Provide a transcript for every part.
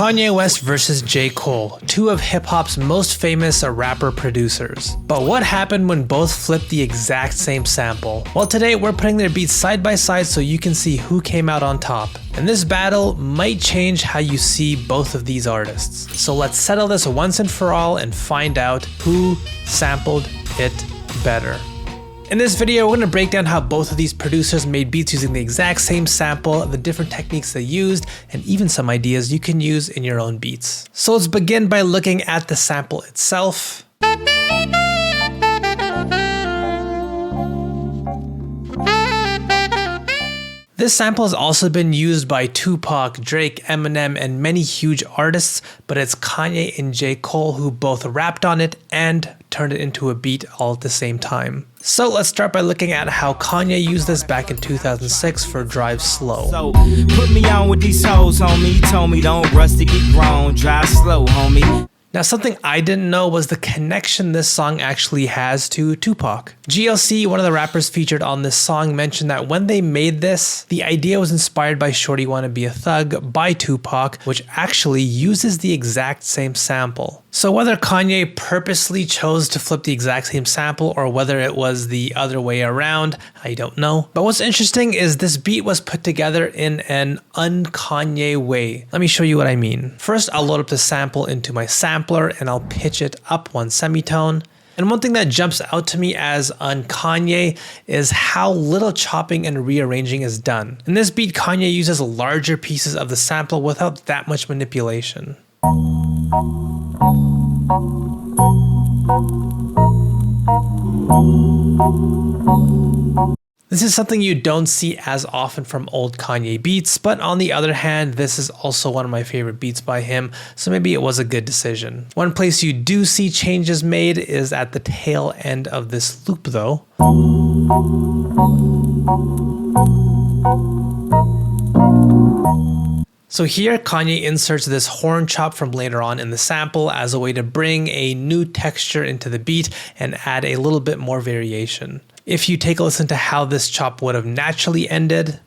Kanye West versus J. Cole, two of hip-hop's most famous rapper producers. But what happened when both flipped the exact same sample? Well, today we're putting their beats side by side so you can see who came out on top. And this battle might change how you see both of these artists. So let's settle this once and for all and find out who sampled it better. In this video, we're going to break down how both of these producers made beats using the exact same sample, the different techniques they used, and even some ideas you can use in your own beats. So let's begin by looking at the sample itself. This sample has also been used by Tupac, Drake, Eminem, and many huge artists, but it's Kanye and J. Cole who both rapped on it and turned it into a beat all at the same time. So let's start by looking at how Kanye used this back in 2006 for Drive Slow. So, put me on with these hoes, homie. Told me don't rush to get grown, drive slow, homie. Now, something I didn't know was the connection this song actually has to Tupac. GLC, one of the rappers featured on this song, mentioned that when they made this, the idea was inspired by Shorty Wanna Be a Thug by Tupac, which actually uses the exact same sample. So whether Kanye purposely chose to flip the exact same sample or whether it was the other way around, I don't know. But what's interesting is this beat was put together in an un-Kanye way. Let me show you what I mean. First, I'll load up the sample into my sampler and I'll pitch it up one semitone. And one thing that jumps out to me as un-Kanye is how little chopping and rearranging is done. In this beat, Kanye uses larger pieces of the sample without that much manipulation. This is something you don't see as often from old Kanye beats, but on the other hand, this is also one of my favorite beats by him, so maybe it was a good decision. One place you do see changes made is at the tail end of this loop though. So here, Kanye inserts this horn chop from later on in the sample as a way to bring a new texture into the beat and add a little bit more variation. If you take a listen to how this chop would have naturally ended,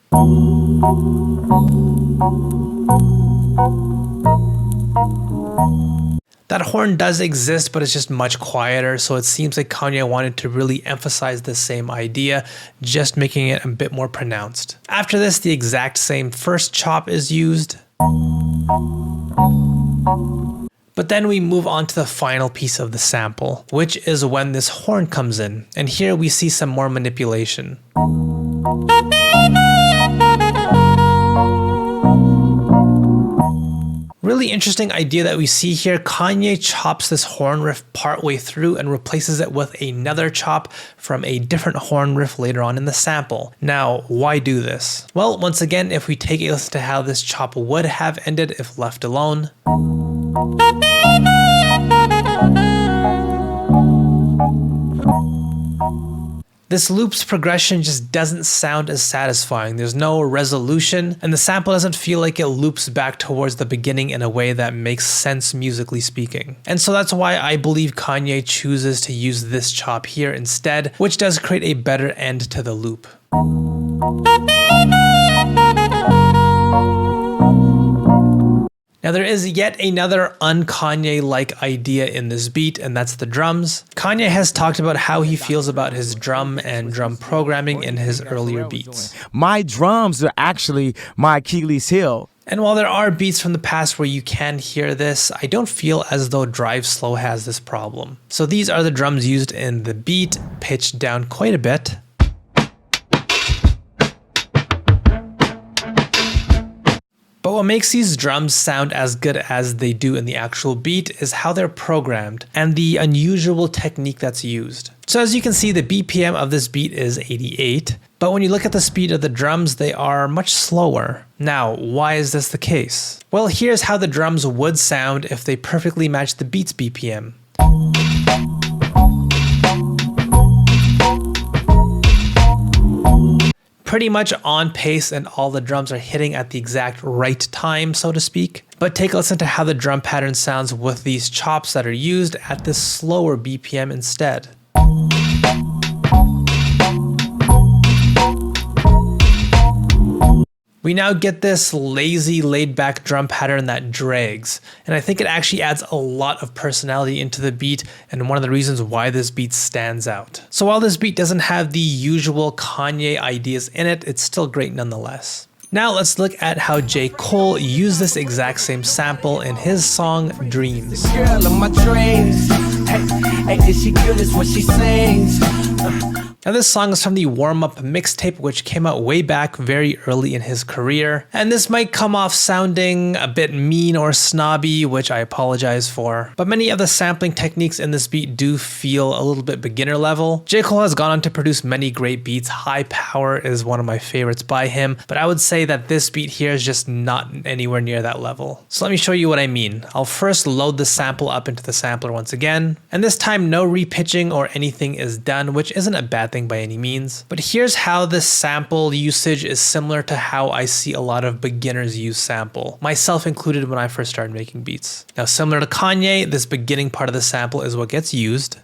that horn does exist, but it's just much quieter, so it seems like Kanye wanted to really emphasize the same idea, just making it a bit more pronounced. After this, the exact same first chop is used. But then we move on to the final piece of the sample, which is when this horn comes in, and here we see some more manipulation. Really interesting idea that we see here. Kanye chops this horn riff partway through and replaces it with another chop from a different horn riff later on in the sample. Now, why do this? Well, once again, if we take a listen to how this chop would have ended if left alone. This loop's progression just doesn't sound as satisfying. There's no resolution, and the sample doesn't feel like it loops back towards the beginning in a way that makes sense musically speaking. And so that's why I believe Kanye chooses to use this chop here instead, which does create a better end to the loop. Now there is yet another un-Kanye-like idea in this beat, and that's the drums. Kanye has talked about how he feels about his drum and drum programming in his earlier beats. My drums are actually my Achilles heel. And while there are beats from the past where you can hear this, I don't feel as though Drive Slow has this problem. So these are the drums used in the beat, pitched down quite a bit. But what makes these drums sound as good as they do in the actual beat is how they're programmed and the unusual technique that's used. So as you can see, the BPM of this beat is 88, but when you look at the speed of the drums, they are much slower. Now, why is this the case? Well, here's how the drums would sound if they perfectly matched the beat's BPM. Pretty much on pace, and all the drums are hitting at the exact right time, so to speak. But take a listen to how the drum pattern sounds with these chops that are used at this slower BPM instead. We now get this lazy, laid-back drum pattern that drags, and I think it actually adds a lot of personality into the beat and one of the reasons why this beat stands out. So while this beat doesn't have the usual Kanye ideas in it, it's still great nonetheless. Now let's look at how J. Cole used this exact same sample in his song Dreams. Girl of my dreams. Hey, did she feel this when she sings? Now this song is from the Warm Up mixtape, which came out way back very early in his career. And this might come off sounding a bit mean or snobby, which I apologize for. But many of the sampling techniques in this beat do feel a little bit beginner level. J. Cole has gone on to produce many great beats. High Power is one of my favorites by him, but I would say that this beat here is just not anywhere near that level. So let me show you what I mean. I'll first load the sample up into the sampler once again, and this time no repitching or anything is done, which isn't a bad thing by any means. But here's how this sample usage is similar to how I see a lot of beginners use sample, myself included when I first started making beats. Now similar to Kanye, this beginning part of the sample is what gets used.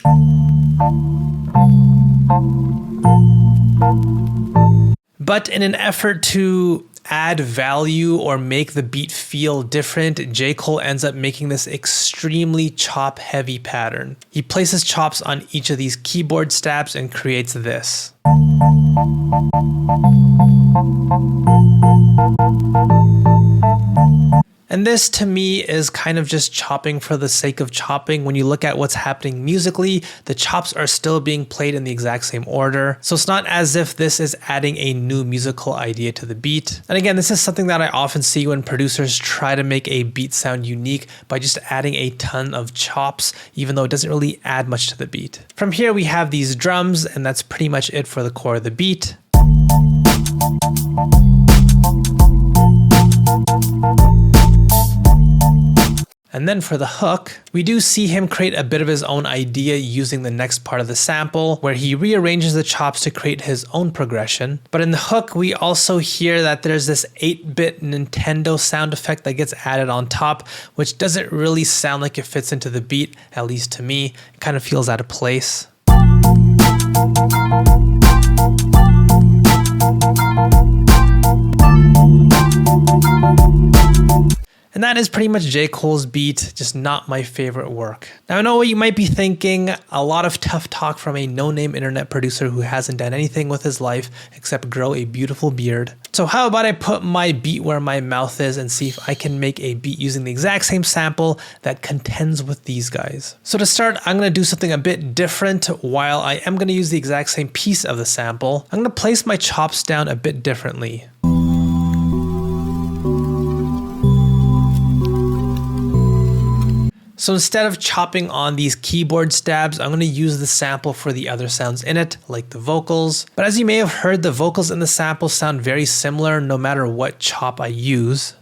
But in an effort to add value or make the beat feel different, J. Cole ends up making this extremely chop heavy pattern. He places chops on each of these keyboard stabs and creates this. And this to me is kind of just chopping for the sake of chopping. When you look at what's happening musically, the chops are still being played in the exact same order. So it's not as if this is adding a new musical idea to the beat. And again, this is something that I often see when producers try to make a beat sound unique by just adding a ton of chops, even though it doesn't really add much to the beat. From here, we have these drums, and that's pretty much it for the core of the beat. And then for the hook, we do see him create a bit of his own idea using the next part of the sample, where he rearranges the chops to create his own progression. But in the hook, we also hear that there's this 8-bit Nintendo sound effect that gets added on top, which doesn't really sound like it fits into the beat, at least to me. It kind of feels out of place. And that is pretty much J. Cole's beat, just not my favorite work. Now I know what you might be thinking, a lot of tough talk from a no-name internet producer who hasn't done anything with his life except grow a beautiful beard. So how about I put my beat where my mouth is and see if I can make a beat using the exact same sample that contends with these guys. So to start, I'm going to do something a bit different. While I am going to use the exact same piece of the sample, I'm going to place my chops down a bit differently. So instead of chopping on these keyboard stabs, I'm going to use the sample for the other sounds in it, like the vocals. But as you may have heard, the vocals in the sample sound very similar no matter what chop I use.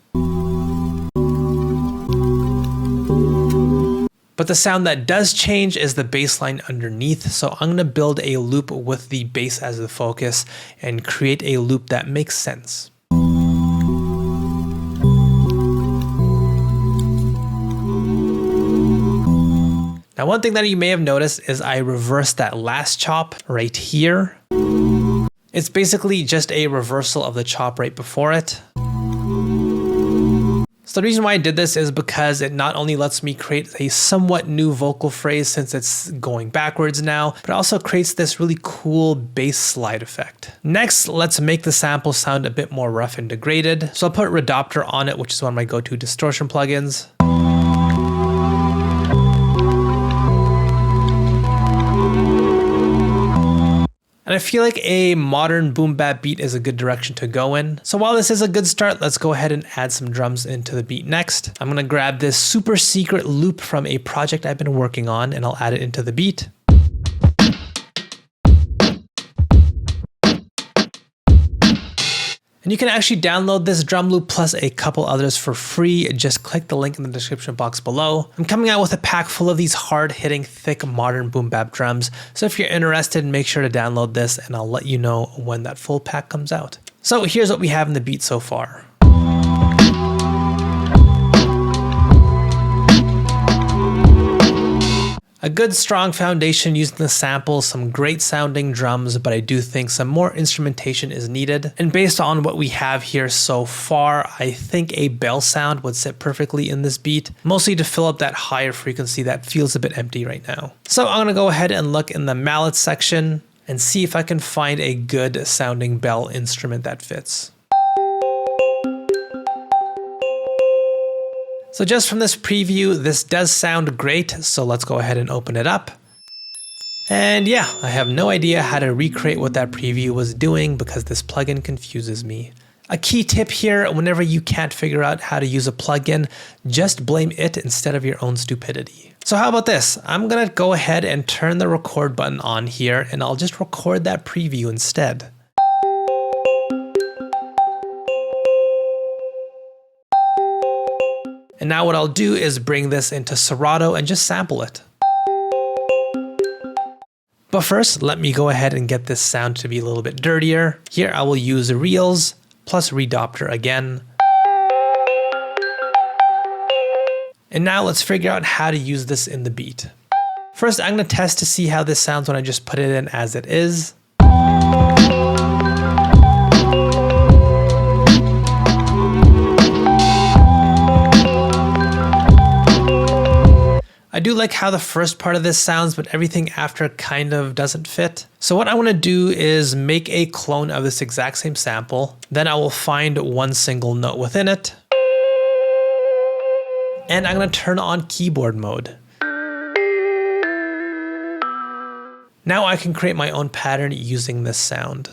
But the sound that does change is the bass line underneath. So I'm going to build a loop with the bass as the focus and create a loop that makes sense. Now, one thing that you may have noticed is I reversed that last chop right here. It's basically just a reversal of the chop right before it. So the reason why I did this is because it not only lets me create a somewhat new vocal phrase since it's going backwards now, but it also creates this really cool bass slide effect. Next, let's make the sample sound a bit more rough and degraded. So I'll put Redopter on it, which is one of my go-to distortion plugins. And I feel like a modern boom bap beat is a good direction to go in. So while this is a good start, let's go ahead and add some drums into the beat next. I'm gonna grab this super secret loop from a project I've been working on and I'll add it into the beat. And you can actually download this drum loop plus a couple others for free. Just click the link in the description box below. I'm coming out with a pack full of these hard-hitting, thick, modern boom bap drums. So if you're interested, make sure to download this and I'll let you know when that full pack comes out. So here's what we have in the beat so far. A good strong foundation using the sample, some great sounding drums, but I do think some more instrumentation is needed. And based on what we have here so far, I think a bell sound would sit perfectly in this beat, mostly to fill up that higher frequency that feels a bit empty right now. So I'm gonna go ahead and look in the mallet section and see if I can find a good sounding bell instrument that fits. So just from this preview, this does sound great, so let's go ahead and open it up. And yeah, I have no idea how to recreate what that preview was doing because this plugin confuses me. A key tip here, whenever you can't figure out how to use a plugin, just blame it instead of your own stupidity. So how about this? I'm gonna go ahead and turn the record button on here and I'll just record that preview instead. And now what I'll do is bring this into Serato and just sample it. But first, let me go ahead and get this sound to be a little bit dirtier. Here I will use reels plus redopter again. And now let's figure out how to use this in the beat. First, I'm going to test to see how this sounds when I just put it in as it is. I do like how the first part of this sounds, but everything after kind of doesn't fit. So what I want to do is make a clone of this exact same sample. Then I will find one single note within it. And I'm going to turn on keyboard mode. Now I can create my own pattern using this sound.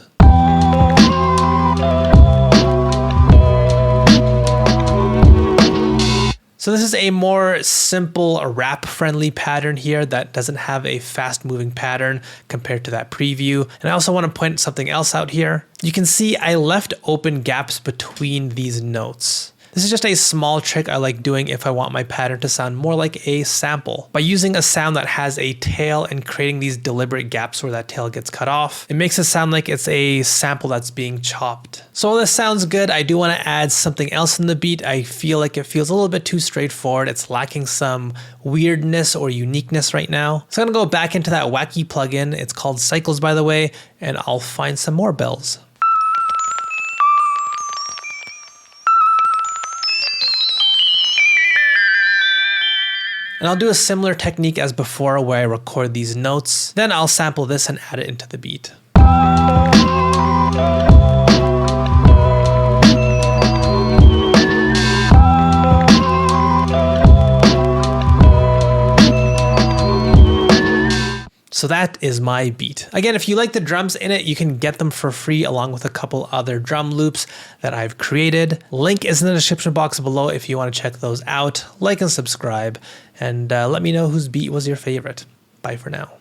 So this is a more simple rap-friendly pattern here that doesn't have a fast-moving pattern compared to that preview. And I also want to point something else out here. You can see I left open gaps between these notes. This is just a small trick I like doing if I want my pattern to sound more like a sample. By using a sound that has a tail and creating these deliberate gaps where that tail gets cut off, it makes it sound like it's a sample that's being chopped. So while this sounds good, I do want to add something else in the beat. I feel like it feels a little bit too straightforward. It's lacking some weirdness or uniqueness right now. So I'm gonna go back into that wacky plugin. It's called Cycles, by the way, and I'll find some more bells. And I'll do a similar technique as before where I record these notes. Then I'll sample this and add it into the beat. So that is my beat. Again, if you like the drums in it, you can get them for free along with a couple other drum loops that I've created. Link is in the description box below if you want to check those out. Like and subscribe, and let me know whose beat was your favorite. Bye for now.